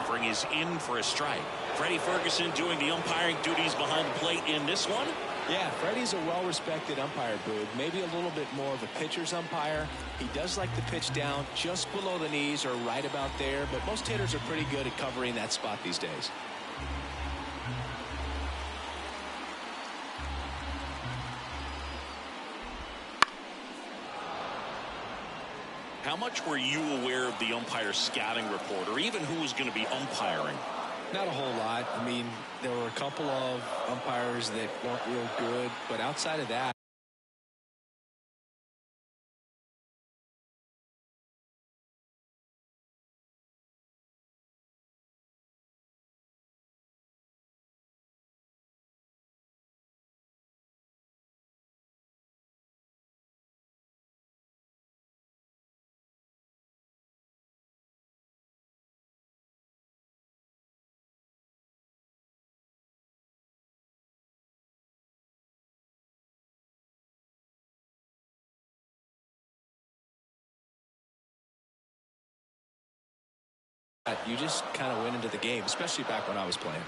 offering is in for a strike. Freddie Ferguson doing the umpiring duties behind the plate in this one. Yeah, Freddie's a well-respected umpire, Boog. Maybe a little bit more of a pitcher's umpire. He does like to pitch down just below the knees or right about there, but most hitters are pretty good at covering that spot these days. How much were you aware of the umpire scouting report, or even who was going to be umpiring? Not a whole lot. I mean, there were a couple of umpires that weren't real good, but outside of that, you just kind of went into the game, especially back when I was playing.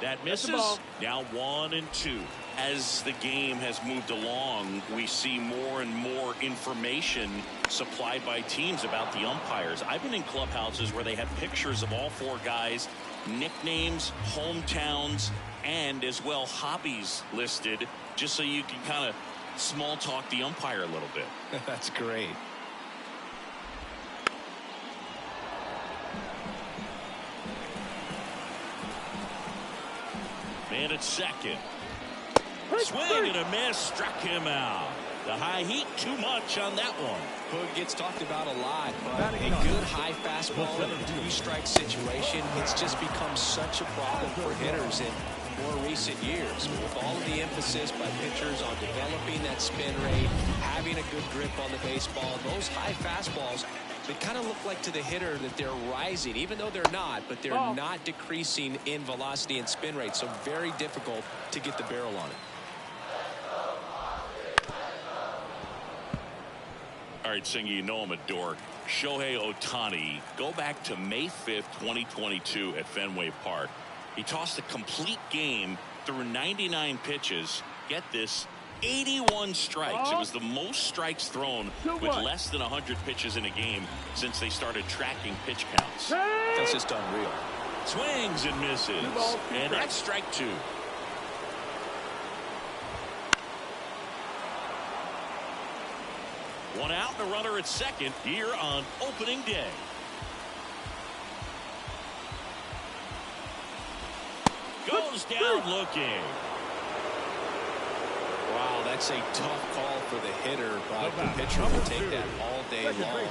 That misses. Now 1-2. As the game has moved along, we see more and more information supplied by teams about the umpires. I've been in clubhouses where they have pictures of all four guys, nicknames, hometowns, and as well hobbies listed, just so you can kind of small talk the umpire a little bit. That's great. Man at second. Swing and a miss, struck him out. The high heat, too much on that one. Boog gets talked about a lot, but a good high fastball in a three-strike situation, it's just become such a problem for hitters in more recent years. With all of the emphasis by pitchers on developing that spin rate, having a good grip on the baseball, those high fastballs, they kind of look like to the hitter that they're rising, even though they're not, but they're not decreasing in velocity and spin rate, so very difficult to get the barrel on it. All right, Singy, you know I'm a dork. Shohei Ohtani, go back to May 5th, 2022 at Fenway Park. He tossed a complete game through 99 pitches. Get this, 81 strikes. It was the most strikes thrown with less than 100 pitches in a game since they started tracking pitch counts. That's just unreal. Swings and misses. And that's strike two. One out and a runner at second here on opening day. Goes down looking. Wow, that's a tough call for the hitter, but the pitcher will take that all day long.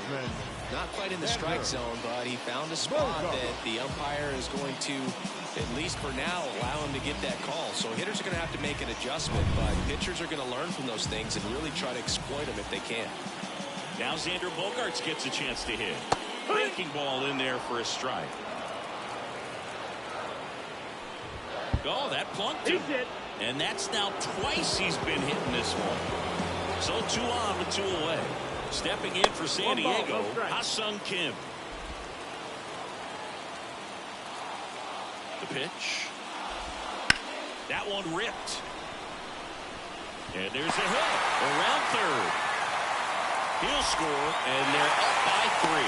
Not quite in the strike zone, but he found a spot that the umpire is going to, at least for now, allow him to get that call. So hitters are going to have to make an adjustment, but pitchers are going to learn from those things and really try to exploit them if they can. Now Xander Bogaerts gets a chance to hit. Breaking ball in there for a strike. Oh, that plunked him. And that's now twice he's been hitting this one. So 2 on with 2 away. Stepping in for San Diego, Ha-Sung Kim. The pitch. That one ripped. And there's a hit around third. He'll score, and they're up by 3.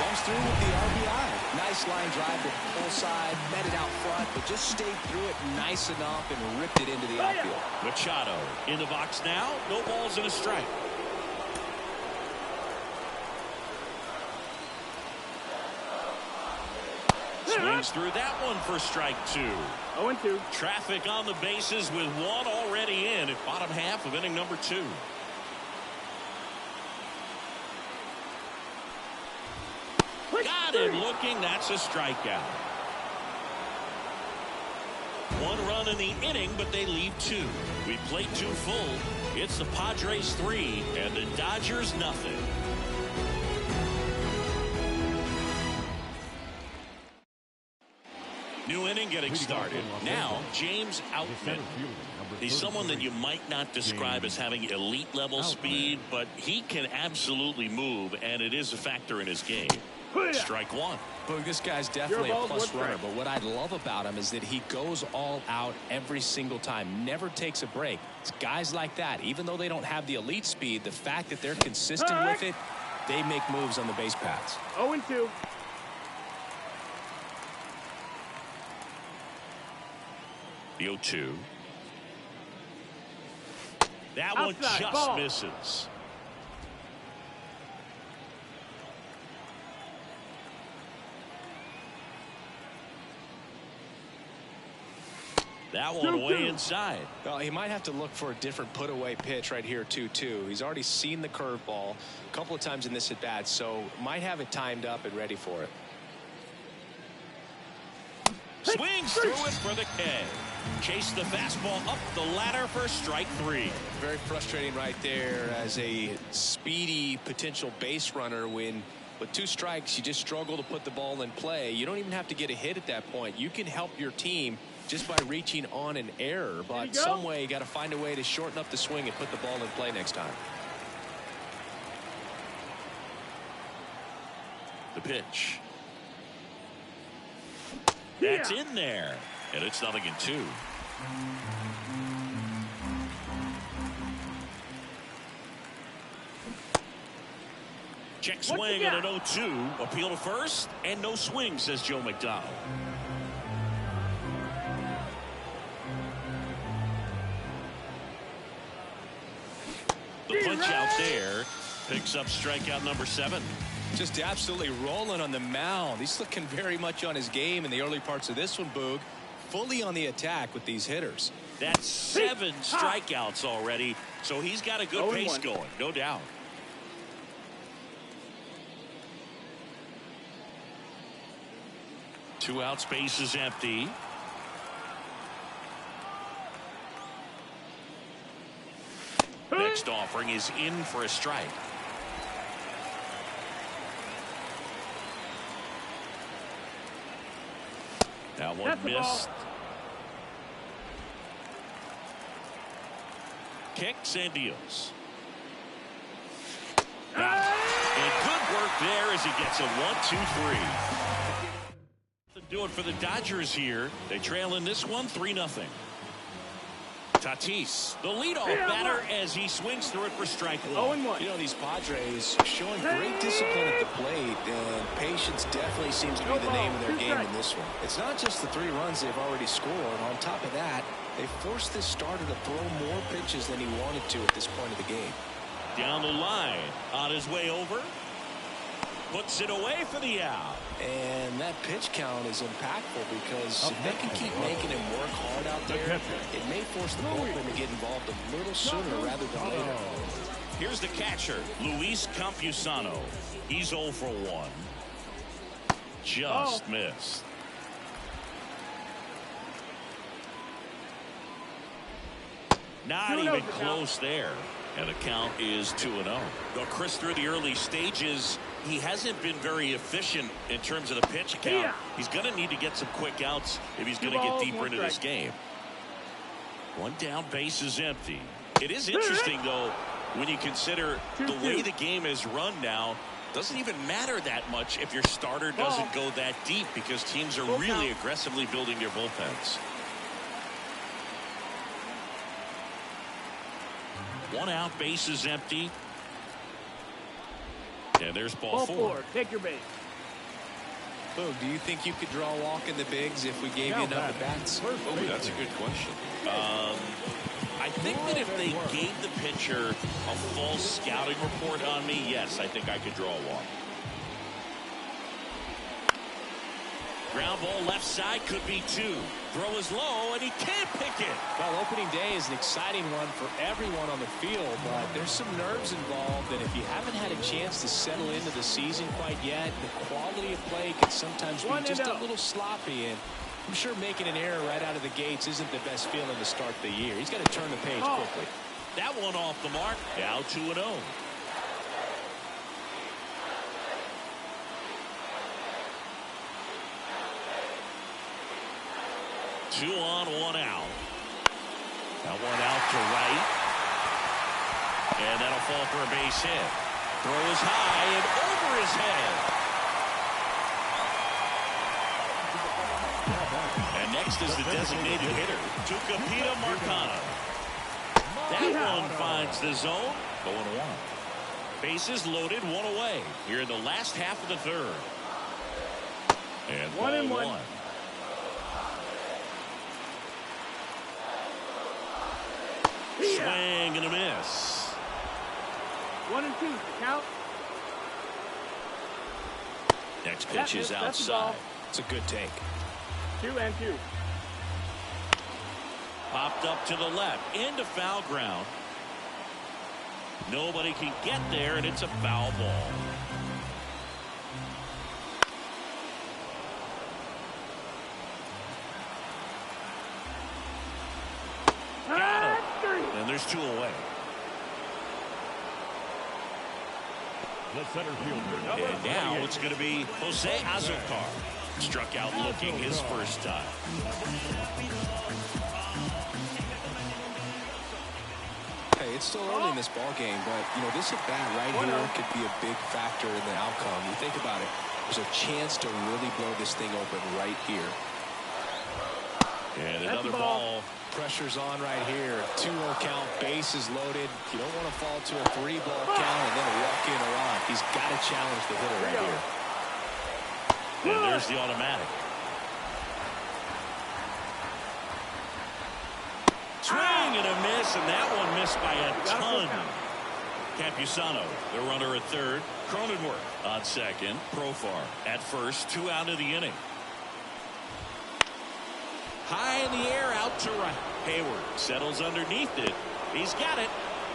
Comes through with the RBI. Nice line drive to the full side, met it out front, but just stayed through it nice enough and ripped it into the outfield. Machado in the box now. No balls and a strike. Swings through that one for strike 2. 0-2. Traffic on the bases with 1 already in at bottom half of inning number 2. Got it looking. That's a strikeout. 1 run in the inning, but they leave 2. We played 2 full. It's the Padres 3 and the Dodgers nothing. New inning getting started. Now, James Outman. He's someone that you might not describe as having elite level speed, but he can absolutely move, and it is a factor in his game. Strike one. Boog, this guy's definitely a plus runner, but what I love about him is that he goes all out every single time, never takes a break. It's guys like that, even though they don't have the elite speed, the fact that they're consistent with it, they make moves on the base paths. 0-2. The 0-2. That one just misses. That one way inside. Well, he might have to look for a different put-away pitch right here, 2-2. He's already seen the curveball a couple of times in this at-bat, so might have it timed up and ready for it. Swings through it for the K. Chase the fastball up the ladder for strike three. Very frustrating right there as a speedy potential base runner when with 2 strikes you just struggle to put the ball in play. You don't even have to get a hit at that point. You can help your team just by reaching on an error, but some way you got to find a way to shorten up the swing and put the ball in play next time. The pitch. That's in there, and it's 0-2. Check swing on an 0-2. Appeal to first, and no swing, says Joe McDonald. The punch out there picks up strikeout number 7. Just absolutely rolling on the mound. He's looking very much on his game in the early parts of this one, Boog. Fully on the attack with these hitters. That's 7 strikeouts already, so he's got a good pace going, no doubt. Two outs, base is empty. Next offering is in for a strike. That one missed. Kicks and deals. And good work there as he gets a 1-2-3. Do it for the Dodgers here. They trail in this one 3-0. Tatis, the leadoff batter, as he swings through it for strike one. 0-1. You know, these Padres showing great discipline at the plate, and patience definitely seems to be the name of their game in this one. It's not just the 3 runs they've already scored. On top of that, they forced this starter to throw more pitches than he wanted to at this point of the game. Down the line, on his way over. Puts it away for the out. And that pitch count is impactful because if they can keep making him work hard out there, it may force the bullpen to get involved a little sooner rather than later. Here's the catcher, Luis Campusano. He's 0 for 1. Just missed. Not even close there. And the count is 2-0. Though Chris, through the early stages, he hasn't been very efficient in terms of the pitch count. He's going to need to get some quick outs if he's going to get deeper into this game. One down, base is empty. It is interesting, though, when you consider the way the game is run now. Doesn't even matter that much if your starter doesn't go that deep because teams are really aggressively building their bullpens. One out, base is empty. And there's ball 4. Take your base. Boog, do you think you could draw a walk in the bigs if we gave you enough at bats? Oh, that's a good question. I think that if they gave the pitcher a full scouting report on me, yes, I think I could draw a walk. Ground ball left side, could be 2. Throw is low, and he can't pick it. Well, opening day is an exciting one for everyone on the field, but there's some nerves involved, and if you haven't had a chance to settle into the season quite yet, the quality of play can sometimes be just a little sloppy, and I'm sure making an error right out of the gates isn't the best feeling to start the year. He's got to turn the page quickly. That one off the mark, now 2-0. 2 on, 1 out. That one out to right. And that'll fall for a base hit. Throw is high and over his head. And next is the designated hitter, Tucupita Marcano. That one finds the zone. Going 1. Bases loaded, 1 away. Here in the last half of the third. And 1-1. Swing and a miss. 1-2. Count. Next pitch is outside. It's a good take. 2-2. Popped up to the left into foul ground. Nobody can get there, and it's a foul ball. Got him. And there's 2 away. The center fielder. And now it's going to be Jose Azocar. Struck out looking his first time. Hey, it's still early in this ball game, but this at bat right here could be a big factor in the outcome. You think about it, there's a chance to really blow this thing open right here. And another ball. Pressure's on right here. 2-0 count, bases loaded. You don't want to fall to a 3-ball count and then walk in a run. He's got to challenge the hitter right here. And there's the automatic. Swing and a miss, and that one missed by a ton. Campusano, the runner at third. Cronenworth on second. Profar at first. 2 out of the inning. High in the air, out to right. Hayward settles underneath it. He's got it.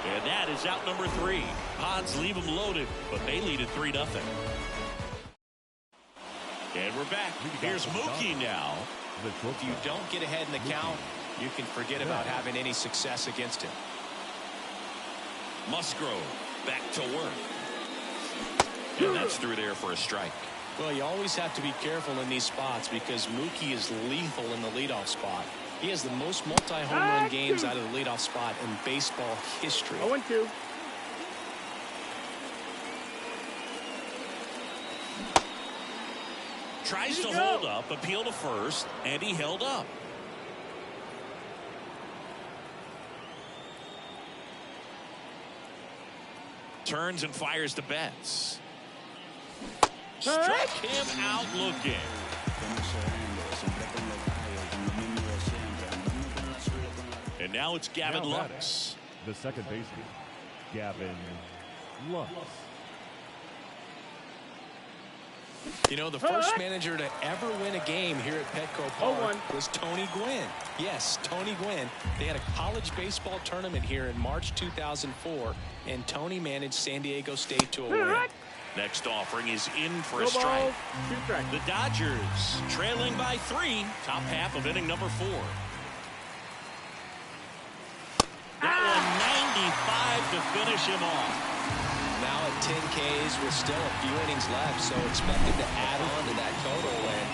And that is out number 3. Pods leave him loaded, but they lead at 3-0. And we're back. Here's Mookie now. If you don't get ahead in the count, you can forget about having any success against him. Musgrove back to work. And that's through there for a strike. Well, you always have to be careful in these spots because Mookie is lethal in the leadoff spot. He has the most multi-home run games out of the leadoff spot in baseball history. 0-2. Tries to hold up, appeal to first, and he held up. Turns and fires to Betts. Struck him out looking. And now it's Gavin Lux. The second baseman, Gavin Lux. The first manager to ever win a game here at Petco Park was Tony Gwynn. Yes, Tony Gwynn. They had a college baseball tournament here in March 2004, and Tony managed San Diego State to a win. Next offering is in for a strike. The Dodgers trailing by 3. Top half of inning number 4. That one 95 to finish him off. Now at 10 Ks with still a few innings left, so expected to add on to that total. And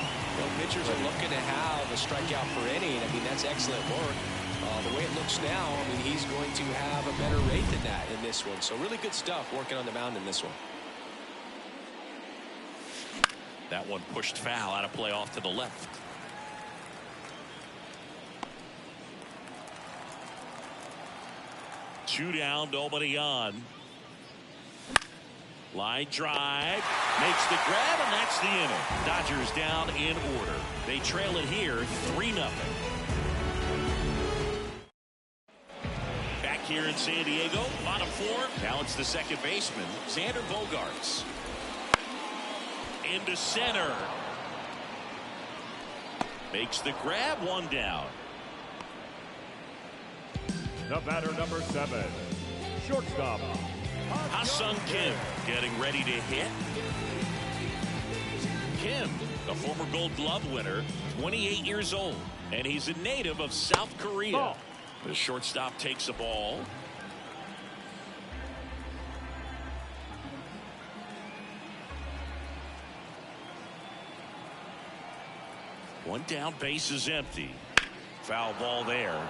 pitchers are looking to have a strikeout per inning. I mean, that's excellent work. The way it looks now, I mean, he's going to have a better rate than that in this one. So really good stuff working on the mound in this one. That one pushed foul, out of play off to the left. Two down, nobody on. Line drive, makes the grab, and that's the inning. Dodgers down in order. They trail it here 3-0. Back here in San Diego, bottom 4. Now it's the second baseman, Xander Bogaerts. Into center. Makes the grab, 1 down. The batter, number 7, shortstop, Ha-Seong Kim getting ready to hit. Kim, the former Gold Glove winner, 28 years old, and he's a native of South Korea. The shortstop takes a ball. One down, base is empty. Foul ball there.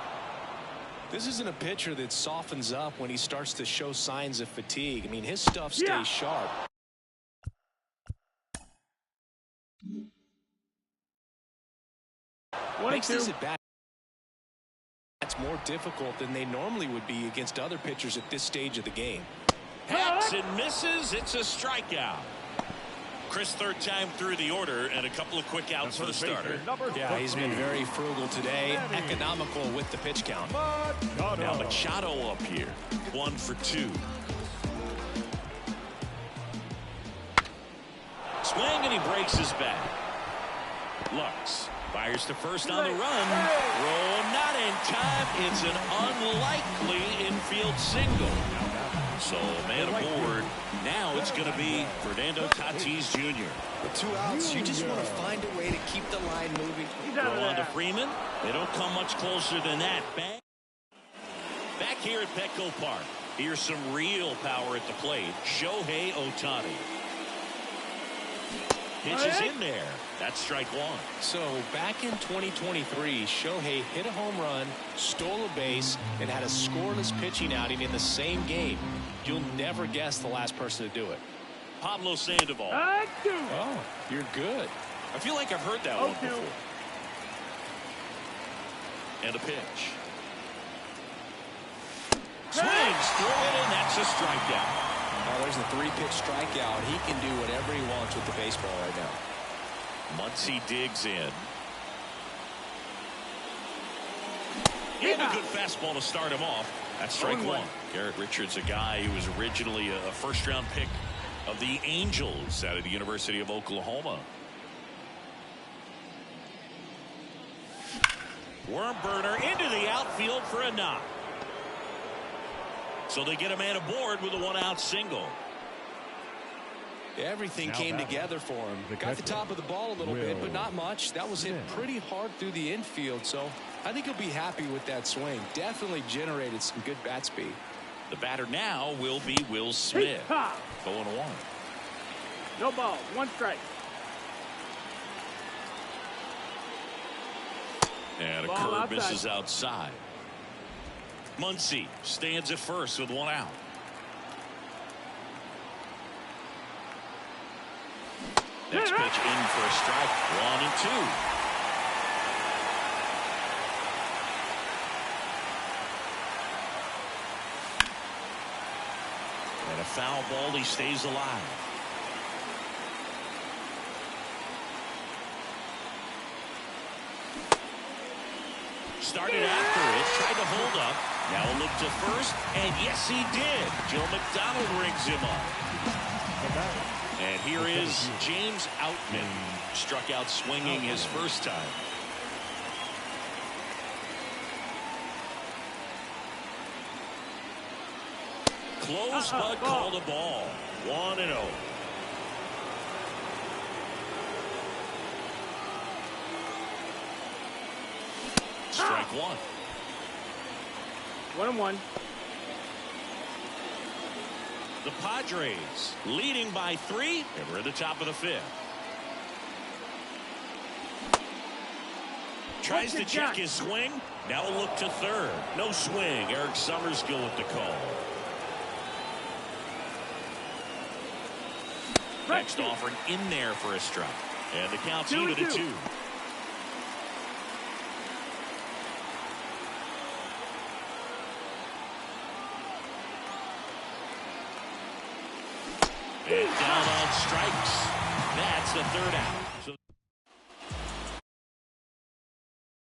This isn't a pitcher that softens up when he starts to show signs of fatigue. I mean, his stuff stays sharp. Makes these at bats more difficult than they normally would be against other pitchers at this stage of the game. Hacks and misses. It's a strikeout. Chris, third time through the order, and a couple of quick outs for the starter. Yeah, he's been very frugal today, economical with the pitch count. Now Machado up here, 1 for 2. Swing, and he breaks his bat. Lux fires to first on the run. Throw not in time. It's an unlikely infield single. So man aboard. Now it's going to be Fernando Tatis Jr. With 2 outs, you just want to find a way to keep the line moving. Throw on to Freeman. They don't come much closer than that. Back here at Petco Park. Here's some real power at the plate. Shohei Ohtani. Pitches in there. That's strike 1. So back in 2023, Shohei hit a home run, stole a base, and had a scoreless pitching outing in the same game. You'll never guess the last person to do it. Pablo Sandoval. Oh, you're good. I feel like I've heard that one before. And a pitch. Swings through it, and that's a strikeout. Oh, there's a 3-pitch strikeout. He can do whatever he wants with the baseball right now. Muncy digs in. And a good fastball to start him off. That's strike 1. Garrett Richards, a guy who was originally a first-round pick of the Angels out of the University of Oklahoma. Worm burner into the outfield for a knock. So they get a man aboard with a 1-out single. Everything came together for him. Got the top of the ball a little bit, but not much. That was hit pretty hard through the infield, so I think he'll be happy with that swing. Definitely generated some good bat speed. The batter now will be Will Smith. 0-1. No ball. 1 strike. And a curve misses outside. Muncy stands at first with 1 out. Next pitch in for a strike. 1 and 2. And a foul ball. He stays alive. Started after it. Tried to hold up. Now a look to first. And yes, he did. Joe McDonald rings him up. And here is James Outman. Struck out swinging his first time. Close, but called a ball. 1-0. Strike 1. 1-1. The Padres leading by 3, and we're at the top of the 5th. Tries to check his swing. Now a look to third. No swing. Eric Summerskill with the call. Next offering in there for a strike. And the count's even at 2. And down on strikes. That's the 3rd out. So